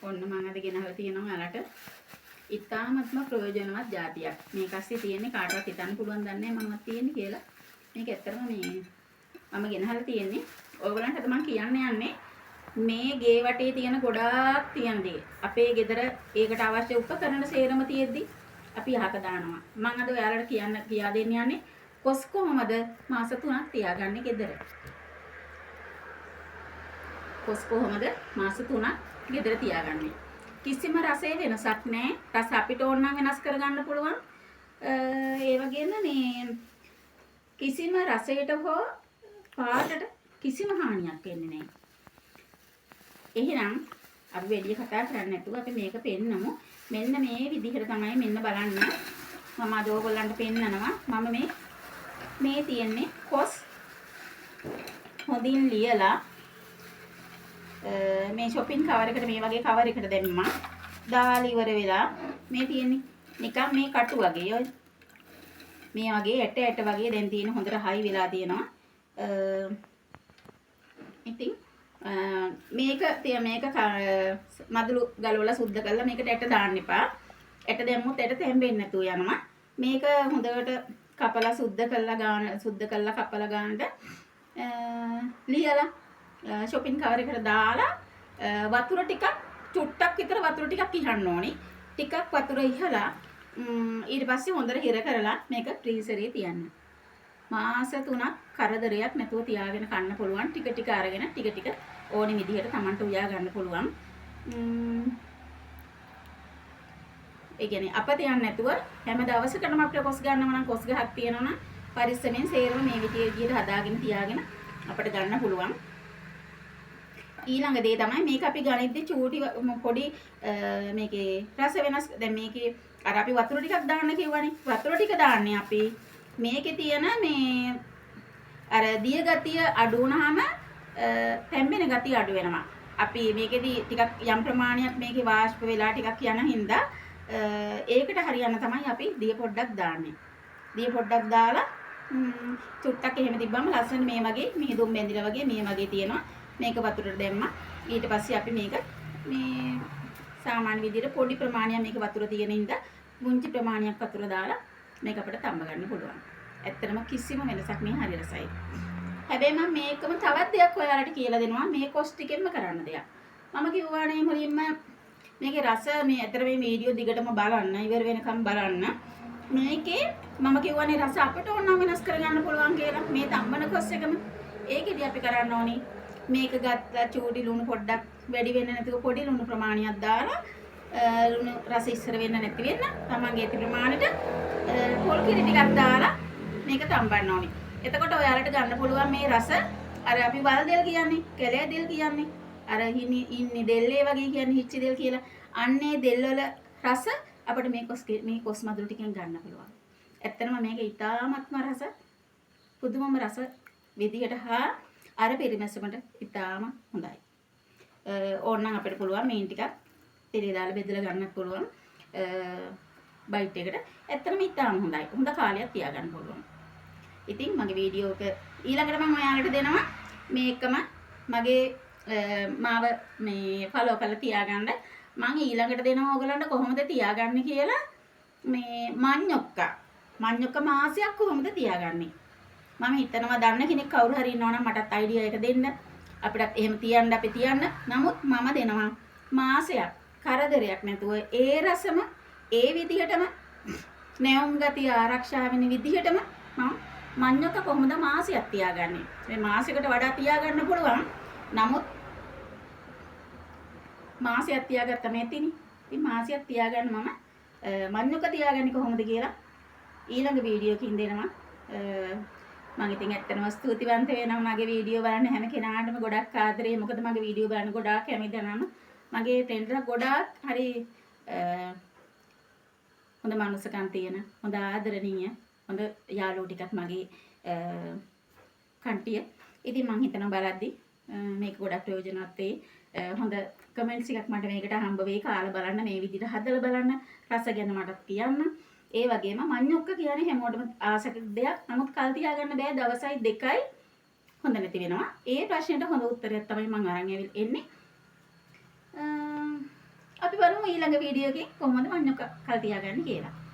ඔන්න මම අද ගෙනහලා තියෙනවා ඔයාලට. ඉතාමත්ම ප්‍රයෝජනවත් જાතියක්. මේක ඇස්සේ තියෙන්නේ කාටවත් හිතන්න පුළුවන් දන්නේ නැහැ මමවත් තියෙන්නේ කියලා. මේක ඇත්තටම මම ගෙනහලා තියෙන්නේ. ඔයගලන්ට මම කියන්න යන්නේ මේ ගේ වටේ තියෙන ගොඩාක් තියෙන දේ. අපේ ගෙදර ඒකට අවශ්‍ය උපකරණ සේරම තියෙද්දි අපි අහක දානවා. මම අද ඔයාලට කියා දෙන්න යන්නේ කොස් කොහමද මාස 3ක් තියාගන්නේ ගෙදර. කොස් කොහමද මාස 3ක් ගෙදර තියාගන්නේ. කිසිම රසයේ වෙනසක් නැහැ. රස අපිට ඕන නම් වෙනස් කරගන්න පුළුවන්. ඒ වගේම මේ කිසිම රසයට හෝ පාටට කිසිම හානියක් වෙන්නේ නැහැ. එහෙනම් අපි වැඩි කතා කරන්නේ නැතුව අපි මේක පෙන්නමු. මෙන්න මේ විදිහට තමයි මෙන්න බලන්න. මම අද ඔයගොල්ලන්ට පෙන්නනවා. මම මේ තියෙන්නේ කොස් හොඳින් ලියලා මේ shopping cover එකට මේ වගේ cover එකකට දැම්මා. දාලා ඉවර වෙලා මේ තියෙන්නේ නිකන් මේ කටු වගේ ඔය මේ වගේ ඇට වගේ දැන් තියෙන හොඳට හයි වෙලා තියෙනවා. ඉතින් මේක මදුළු ගලවලා සුද්ධ කරලා මේකට ඇට දාන්න එපා. ඇට දැම්මොත් ඇට තැම්බෙන්නේ නැතුව යනවා. මේක හොඳට කපලා සුද්ධ කරලා කපලා ගන්නට ලියලා shopping cover එකට දාලා වතුර ටිකක් චුට්ටක් විතර වතුර ටිකක් ඉහන්න ඕනි. ටිකක් වතුර ඉහලා ඊට පස්සේ හොඳට හිර කරලා මේක ෆ්‍රීසරේ තියන්න. මාස 3ක් කරදරයක් නැතුව තියාගෙන කන්න පුළුවන්. ටික ටික අරගෙන ටික ටික ඕනි විදිහට Tamanට උයා ගන්න පුළුවන්. ඒ කියන්නේ අපත යන්නේ නැතුව හැම දවසකටම අපිට කොස් ගන්නව නම් කොස් ගහක් තියෙනවා නම් පරිස්සමෙන් සේරම මේ විදිහට හදාගෙන තියාගෙන අපිට ගන්න පුළුවන්. ඊළඟ දේ තමයි මේක අපි ගනිද්දි චූටි පොඩි මේකේ රස වෙනස්. දැන් මේකේ අර අපි වතුර ටිකක් දාන්න කිව්වනේ. වතුර ටික දාන්නේ අපි මේකේ තියෙන මේ අර දිය ගතිය අඩු වුණාම තැම්බෙන ගතිය අඩු වෙනවා. අපි මේකෙදි ටිකක් යම් ප්‍රමාණයක් මේකේ වාෂ්ප වෙලා ටිකක් යන හින්දා ඒකට හරියන්න තමයි අපි දිය පොඩ්ඩක් දාන්නේ. දිය පොඩ්ඩක් දාලා චුට්ටක් එහෙම තිබ්බම ලස්සන මේ වගේ මිහිදුම් බැඳිලා වගේ මේ වගේ තියෙනවා. මේක වතුරට දැම්මා. ඊට පස්සේ අපි මේක මේ සාමාන්‍ය විදිහට පොඩි ප්‍රමාණයක් මේක වතුර තියෙන හින්දා මුංචි ප්‍රමාණයක් වතුර දාලා මේක අපිට තඹ ගන්න පුළුවන්. ඇත්තටම කිසිම වෙනසක් නෑ, හරි රසයි. හැබැයි මම මේකම තවත් දෙයක් ඔයාලට කියලා දෙනවා. මේ කොස් ටිකෙන්ම කරන්න දෙයක්. මම කිව්වානේ මුලින්ම මේකේ රස මේ අතර මේ වීඩියෝ දිගටම බලන්න, ඉවර වෙනකම් බලන්න. මේකේ මම කිව්වානේ රස අපිට ඕන නම් වෙනස් කරගන්න පුළුවන් කියලා. මේ තම්බන කොස් එකම ඒකෙදි අපි කරන්න ඕනේ මේක ගත්තා චූටි ලුණු පොඩ්ඩක් වැඩි වෙන්න නැතිව පොඩි ලුණු ප්‍රමාණයක් දාලා ලුණු රස ඉස්සර වෙන්න නැති වෙන්න තමන්ගේ ඇති ප්‍රමාණයට පොල් කිරි ටිකක් දාලා මේක තම්බන්න ඕනේ. එතකොට ඔයාලට ගන්න පුළුවන් මේ රස අර අපි වල් දෙල් කියන්නේ, කෙලේ දෙල් කියන්නේ, අර ඉන්නේ දෙල්ලේ වගේ කියන්නේ හිච්චි දෙල් කියලා. අන්නේ දෙල් වල රස අපිට මේ කොස් මදුළු ටිකෙන් ගන්න පුළුවන්. ඇත්තටම මේක ඉතාමත්ම රස පුදුමම රස විදිහට හා අර පරිමැසමට ඉතාම හොඳයි. ඕනනම් අපිට පුළුවන් මේන් ටිකක් තෙලේ දාලා බෙදලා ගන්නත් පුළුවන් බයිට් එකට. ඇත්තටම ඉතාම හොඳයි. හොඳ කාලයක් තියාගන්න පුළුවන්. ඉතින් මගේ වීඩියෝ එක ඊළඟට මම ඔයාලට දෙනවා මේකම මගේ මාව මේ ෆලෝ කරලා තියාගන්න. මම ඊළඟට දෙනවා ඔයගලන්ට කොහොමද තියාගන්නේ කියලා. මේ මඤ්ඤොක්ක මාසයක් කොහොමද තියාගන්නේ? මම හිතනවා දන්න කෙනෙක් කවුරු හරි ඉන්නවා නම් මටත් අයිඩියා එක දෙන්න. අපිටත් එහෙම තියන්න අපි තියන්න. නමුත් මම දෙනවා මාසයක් කරදරයක් නැතුව ඒ රසම ඒ විදිහටම නැවුම් ගතිය ආරක්ෂා වෙන විදිහටම මම මඤ්ඤොක්ක කොහොමද මාසයක් තියාගන්නේ? මේ මාසයකට වඩා තියාගන්න පුළුවන්. නමුත් මාසයක් තියාගත්තම ඇතිනේ. ඉතින් මාසයක් තියාගන්න මම මඤ්ඤොක්ක තියාගන්නේ කොහොමද කියලා ඊළඟ වීඩියෝ එකකින් දෙනවා. මම ඉතින් ඇත්තටම ස්තුතිවන්ත වෙනවා මගේ වීඩියෝ බලන්න හැම කෙනාටම ගොඩක් ආදරේ. මොකද මගේ වීඩියෝ බලන්න ගොඩාක් කැමති දනම මගේ ෆ්‍රෙන්ඩ්ලා ගොඩාක් හරි හොඳ මනුස්සකම් තියෙන, හොඳ ආදරණීය, හොඳ යාළුවෝ ටිකක් මගේ කන්ටිය. ඉතින් මම හිතනවා බලද්දි මේක ගොඩක් ප්‍රයෝජනවත් වෙයි. හොඳ කමෙන්ට්ස් එකක් මට මේකට හම්බ වෙයි. කාලා බලන්න, මේ විදිහට හදලා බලන්න, රස ගැන මටත් කියන්න. ඒ වගේම මඤ්ඤොක්ක කියන්නේ හැමෝටම ආසක දෙයක්. නමුත් කල් තියාගන්න බෑ. දවසයි දෙකයි හොඳ නැති වෙනවා. ඒ ප්‍රශ්නෙට හොඳ උත්තරයක් තමයි මම අරන් එන්නේ. ඊළඟ වීඩියෝ එකකින් කොහොමද මඤ්ඤොක් කල් තියාගන්නේ කියලා.